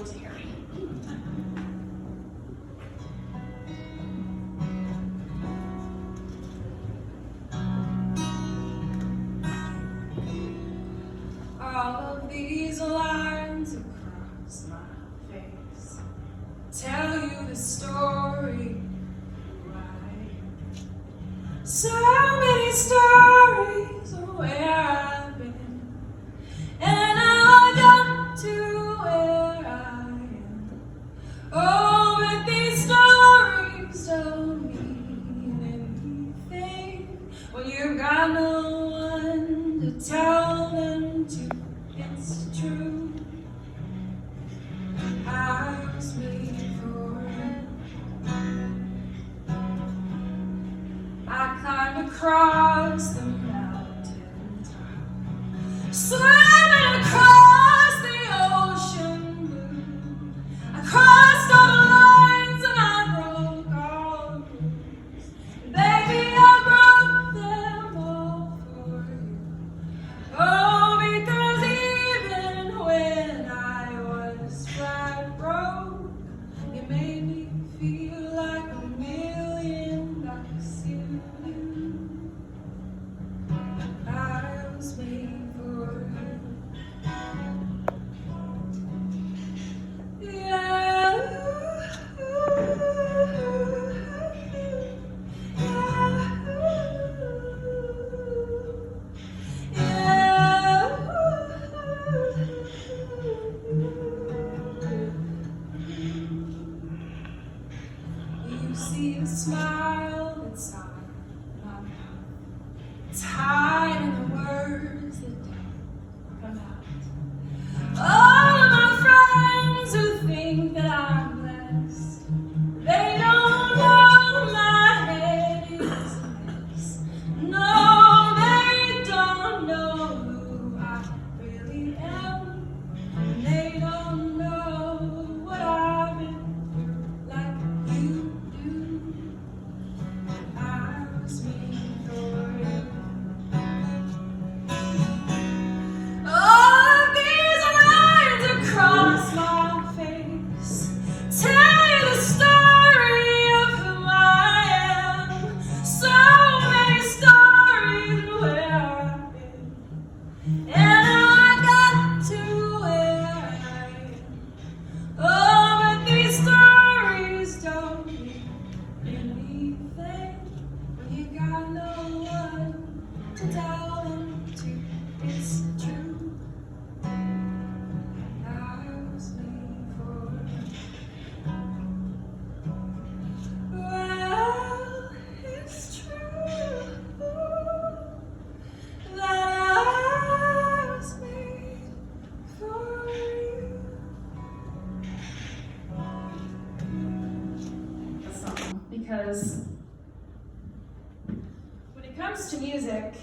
to hear me. All of these lines across my face tell you the story. So many stories of where I've been, and how I got to where I am. Oh, but these stories don't mean anything when you've got no one to tell them to. It's true, I was made for it. I climbed across the mountain top, swimming across the ocean blue. I crossed all the lines and I broke all the rules. Baby, I broke them all for you. Oh, because even when I was flat broke, you made me feel like $1,000,000 you knew. I was made for you. You see the smile that's on my mouth. It's hide in the words that don't come out. All of my friends who think that I'm blessed, they don't know my head is a mess. No, they don't know who I really am. And they don't know what I've been through like you do. I was made for you. All of these lines across my face tell you the story of who I am. So many stories of where I've been, and how I got to where I am. Oh, but these stories don't mean anything when you got no one to tell them to. It's true, I was made for it. Well, it's true that I was made for you. A song, because when it comes to music,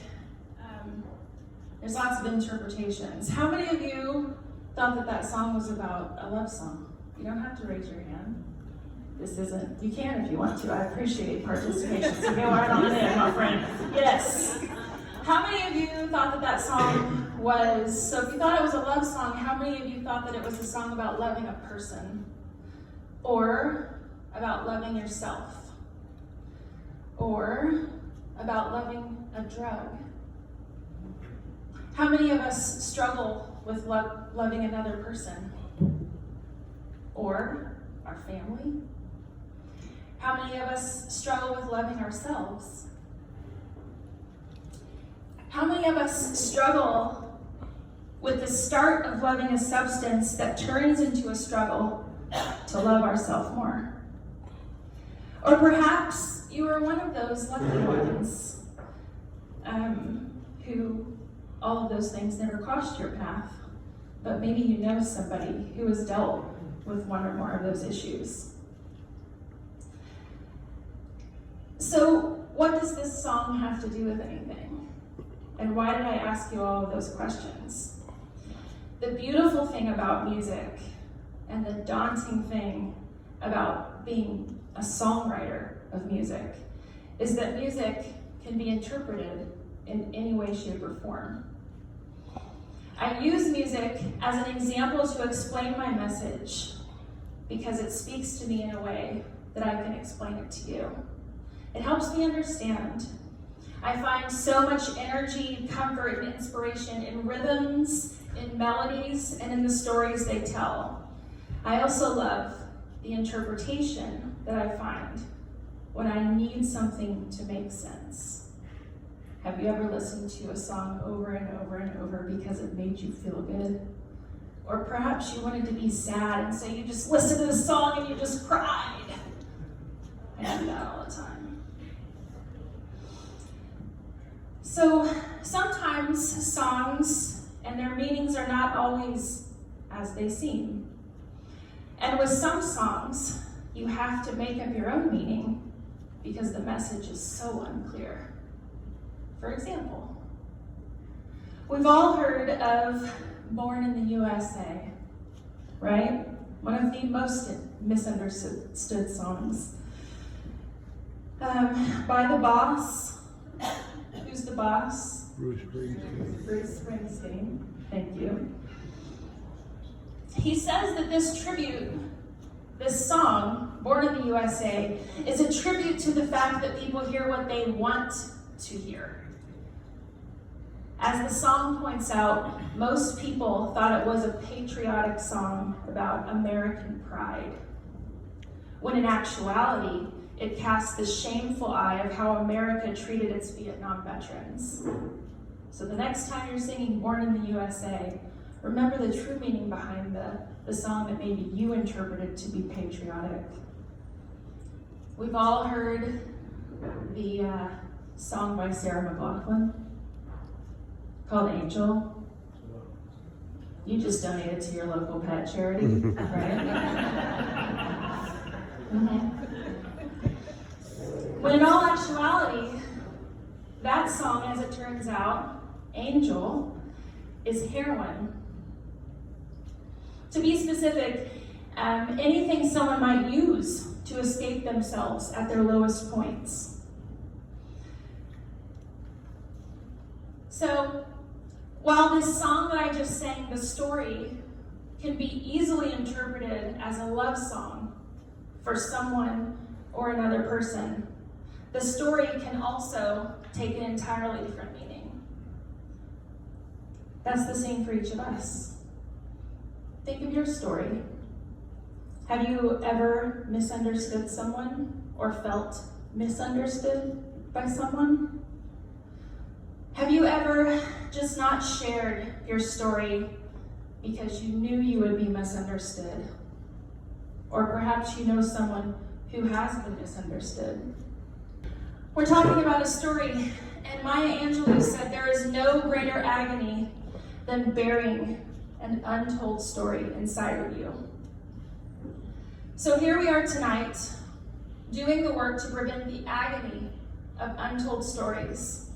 there's lots of interpretations. How many of you thought that that song was about a love song? You don't have to raise your hand. This isn't, you can if you want to. I appreciate participation. So go right on in, my friend. Yes. How many of you thought that that song was, so if you thought it was a love song, how many of you thought that it was a song about loving a person? Or about loving yourself? Or about loving a drug? How many of us struggle with loving another person? Or our family? How many of us struggle with loving ourselves? How many of us struggle with the start of loving a substance that turns into a struggle to love ourselves more? Or perhaps you are one of those lucky ones who all of those things never crossed your path, but maybe you know somebody who has dealt with one or more of those issues. So what does this song have to do with anything? And why did I ask you all of those questions? The beautiful thing about music and the daunting thing about being a songwriter of music is that music can be interpreted in any way, shape, or form. I use music as an example to explain my message because it speaks to me in a way that I can explain it to you. It helps me understand. I find so much energy, comfort, and inspiration in rhythms, in melodies, and in the stories they tell. I also love the interpretation that I find when I need something to make sense. Have you ever listened to a song over and over and over because it made you feel good? Or perhaps you wanted to be sad, and so you just listened to the song and you just cried. I do that all the time. So sometimes songs and their meanings are not always as they seem. And with some songs, you have to make up your own meaning because the message is so unclear. For example, we've all heard of Born in the USA, right? One of the most misunderstood songs. By The Boss. Who's the boss? Bruce Springsteen. Bruce Springsteen. Thank you. He says that this song, Born in the USA, is a tribute to the fact that people hear what they want to hear. As the song points out, most people thought it was a patriotic song about American pride, when in actuality, it cast the shameful eye of how America treated its Vietnam veterans. So the next time you're singing Born in the USA, remember the true meaning behind the song that maybe you interpreted to be patriotic. We've all heard the song by Sarah McLachlan called Angel. You just donated to your local pet charity, right? When in all actuality, that song, as it turns out, Angel, is heroin. To be specific, anything someone might use to escape themselves at their lowest points. So, while this song that I just sang, the story, can be easily interpreted as a love song for someone or another person, the story can also take an entirely different meaning. That's the same for each of us. Think of your story. Have you ever misunderstood someone or felt misunderstood by someone? Have you ever just not shared your story because you knew you would be misunderstood? Or perhaps you know someone who has been misunderstood. We're talking about a story, and Maya Angelou said there is no greater agony than bearing an untold story inside of you. So here we are tonight, doing the work to prevent the agony of untold stories.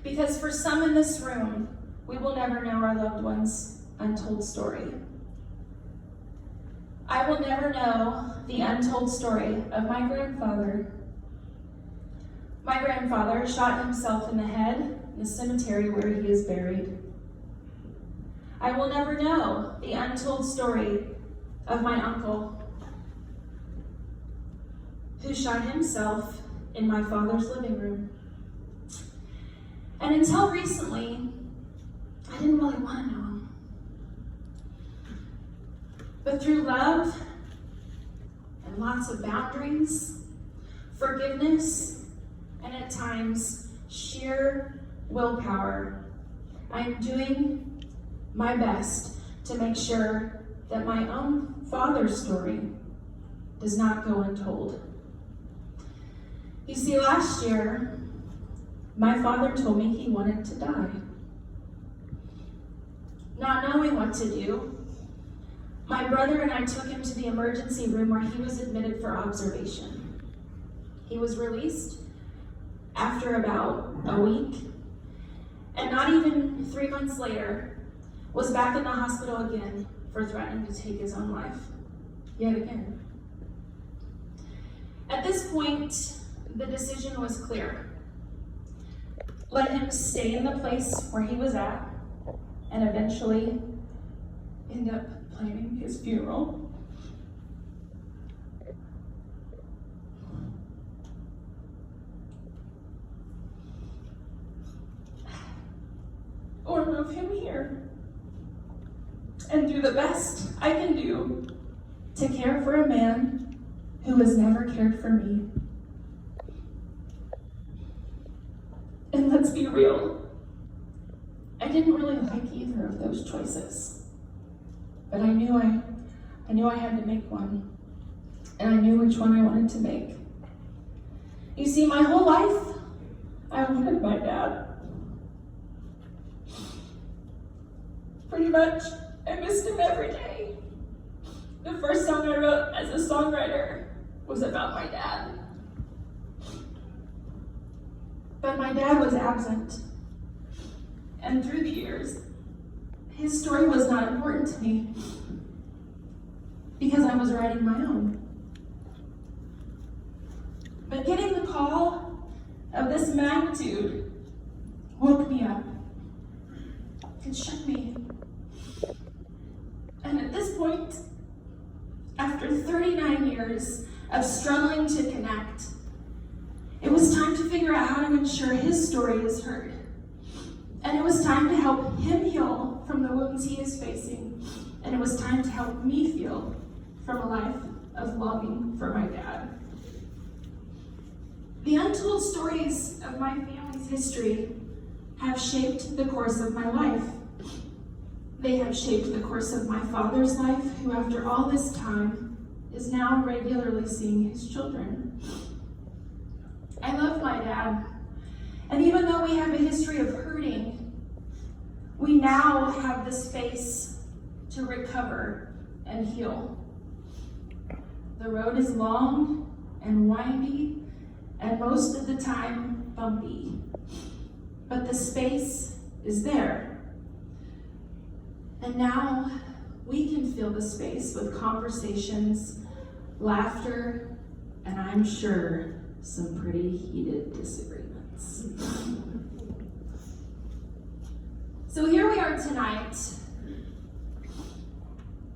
Because for some in this room, we will never know our loved one's untold story. I will never know the untold story of my grandfather. My grandfather shot himself in the head in the cemetery where he is buried. I will never know the untold story of my uncle, who shot himself in my father's living room. And until recently, I didn't really want to know him. But through love and lots of boundaries, forgiveness, and at times sheer willpower, I am doing my best to make sure that my own father's story does not go untold. You see, last year, my father told me he wanted to die. Not knowing what to do, my brother and I took him to the emergency room where he was admitted for observation. He was released after about a week, and not even 3 months later, was back in the hospital again for threatening to take his own life, yet again. At this point, the decision was clear. Let him stay in the place where he was at, and eventually end up planning his funeral. Or move him here and do the best I can do to care for a man who has never cared for me. And let's be real, I didn't really like either of those choices, but I knew I had to make one, and I knew which one I wanted to make. You see, my whole life, I wanted my dad. Pretty much, I missed him every day. The first song I wrote as a songwriter was about my dad. But my dad was absent. And through the years, his story was not important to me because I was writing my own. But getting the call of this magnitude woke me up. It shook me. And at this point, after 39 years of struggling to connect, it was time to figure out how to ensure his story is heard. And it was time to help him heal from the wounds he is facing. And it was time to help me heal from a life of longing for my dad. The untold stories of my family's history have shaped the course of my life. They have shaped the course of my father's life, who after all this time is now regularly seeing his children. I love my dad, and even though we have a history of hurting, we now have the space to recover and heal. The road is long and windy, and most of the time bumpy, but the space is there. And now we can fill the space with conversations, laughter, and I'm sure some pretty heated disagreements. So here we are tonight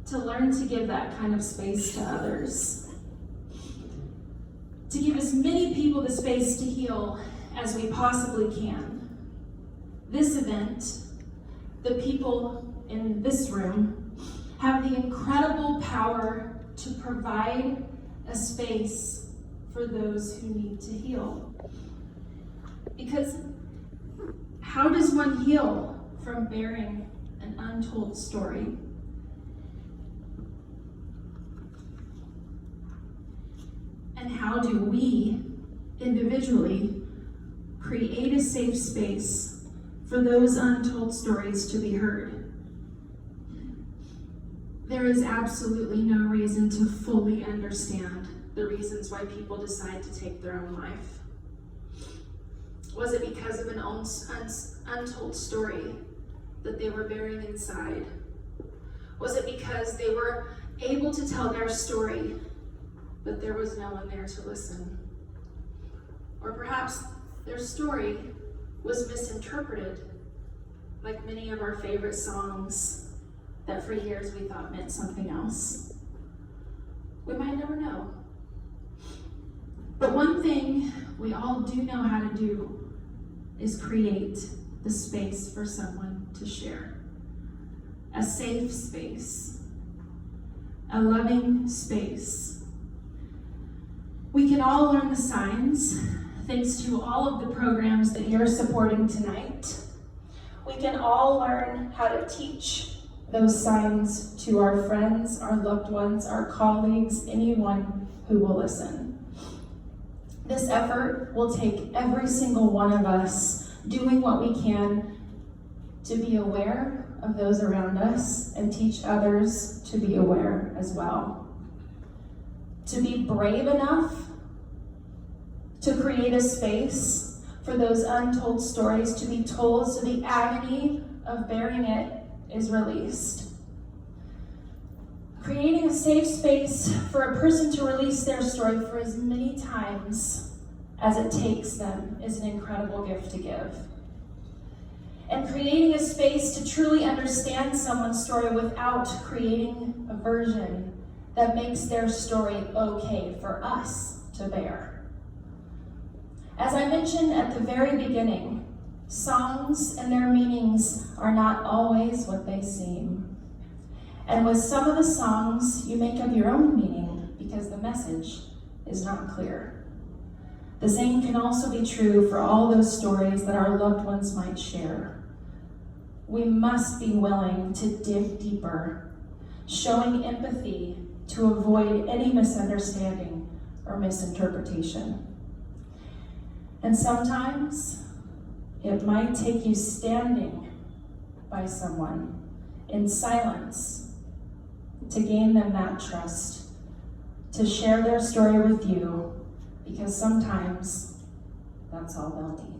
to learn to give that kind of space to others, to give as many people the space to heal as we possibly can. This event, the people in this room, have the incredible power to provide a space for those who need to heal. Because how does one heal from bearing an untold story? And how do we individually create a safe space for those untold stories to be heard? There is absolutely no reason to fully understand the reasons why people decide to take their own life. Was it because of an untold story that they were bearing inside? Was it because they were able to tell their story, but there was no one there to listen? Or perhaps their story was misinterpreted, like many of our favorite songs that for years we thought meant something else. We might never know. But one thing we all do know how to do is create the space for someone to share. A safe space. A loving space. We can all learn the signs thanks to all of the programs that you're supporting tonight. We can all learn how to teach those signs to our friends, our loved ones, our colleagues, anyone who will listen. This effort will take every single one of us doing what we can to be aware of those around us and teach others to be aware as well. To be brave enough to create a space for those untold stories to be told so the agony of bearing it is released. Creating a safe space for a person to release their story for as many times as it takes them is an incredible gift to give. and creating a space to truly understand someone's story without creating a version that makes their story okay for us to bear. As I mentioned at the very beginning, songs and their meanings are not always what they seem. And with some of the songs, you make up your own meaning because the message is not clear. The same can also be true for all those stories that our loved ones might share. We must be willing to dig deeper, showing empathy to avoid any misunderstanding or misinterpretation. And sometimes it might take you standing by someone in silence to gain them that trust, to share their story with you, because sometimes that's all they'll need.